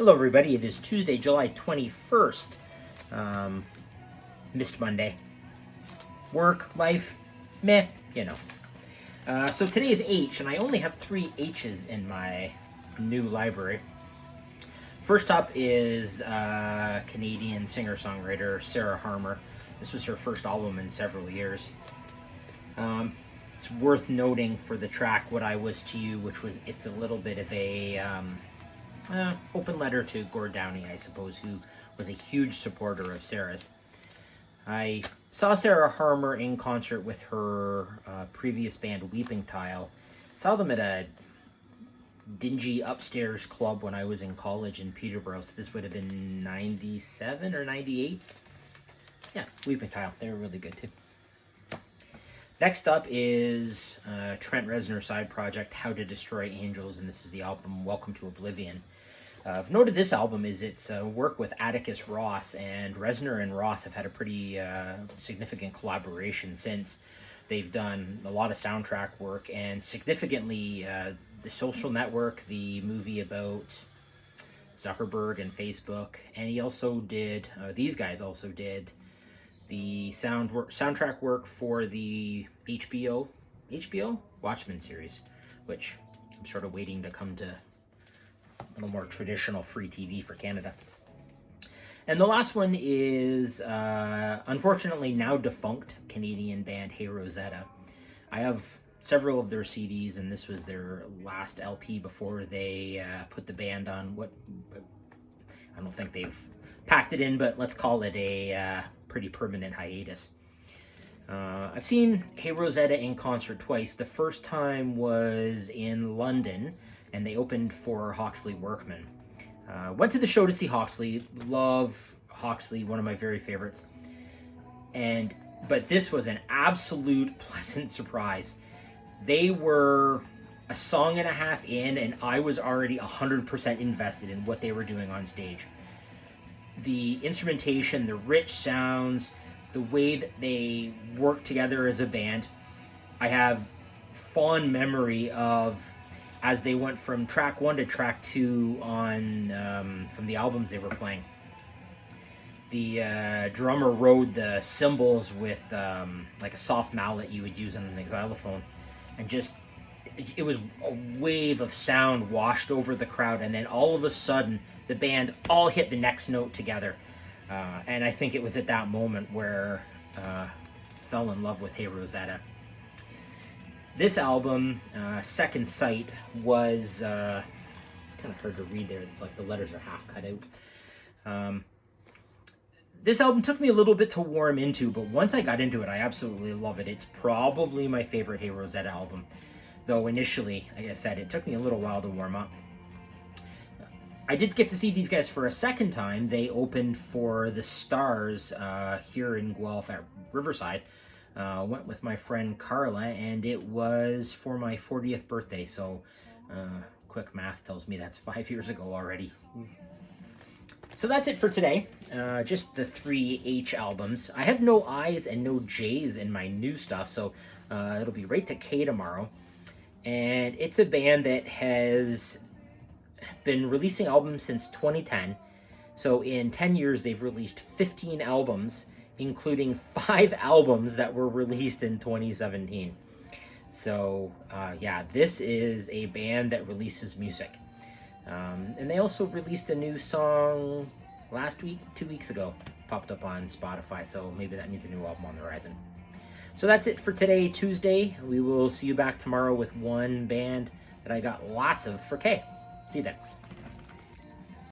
Hello everybody, it is Tuesday, July 21st. Missed Monday. Work, life, meh, you know. So today is H, and I only have 3 H's in my new library. First up is Canadian singer-songwriter Sarah Harmer. This was her first album in several years. It's worth noting for the track What I Was to You, which was, it's a little bit of a open letter to Gord Downie, I suppose, who was a huge supporter of Sarah's. I saw Sarah Harmer in concert with her previous band, Weeping Tile. Saw them at a dingy upstairs club when I was in college in Peterborough, so this would have been 97 or 98. Yeah, Weeping Tile, they were really good too. Next up is Trent Reznor's side project, How to Destroy Angels, and this is the album Welcome to Oblivion. I've noted this album is its work with Atticus Ross, and Reznor and Ross have had a pretty significant collaboration since. They've done a lot of soundtrack work, and significantly, The Social Network, the movie about Zuckerberg and Facebook, and he also did, these guys also did the soundtrack work for the HBO Watchmen series, which I'm sort of waiting to come to a little more traditional free TV for Canada. And the last one is, unfortunately now defunct, Canadian band Hey Rosetta. I have several of their CDs, and this was their last LP before they put the band on what, I don't think they've packed it in, but let's call it a pretty permanent hiatus. I've seen Hey Rosetta in concert twice. The first time was in London, and they opened for Hawksley Workman. Went to the show to see Hawksley. Love Hawksley, one of my very favorites. But this was an absolute pleasant surprise. They were a song and a half in, and I was already 100% invested in what they were doing on stage. The instrumentation, the rich sounds, the way that they work together as a band. I have fond memory of as they went from track 1 to track 2 on from the albums they were playing. The drummer rode the cymbals with like a soft mallet you would use on an xylophone, and just it was a wave of sound washed over the crowd, and then all of a sudden the band all hit the next note together. And I think it was at that moment where fell in love with Hey Rosetta. This album, Second Sight, was, it's kind of hard to read there. It's like the letters are half cut out. This album took me a little bit to warm into, but once I got into it, I absolutely love it. It's probably my favorite Hey Rosetta album, though initially, like I said, it took me a little while to warm up. I did get to see these guys for a second time. They opened for the Stars here in Guelph at Riverside. Went with my friend Carla, and it was for my 40th birthday, so quick math tells me that's 5 years ago already. So that's it for today. Just the 3 H albums. I have no I's and no J's in my new stuff, so it'll be right to K tomorrow. And it's a band that has been releasing albums since 2010. So in 10 years, they've released 15 albums, including 5 albums that were released in 2017. So, yeah, this is a band that releases music. And they also released a new song last week, 2 weeks ago. Popped up on Spotify, so maybe that means a new album on the horizon. So that's it for today, Tuesday. We will see you back tomorrow with one band that I got lots of for K. See you then.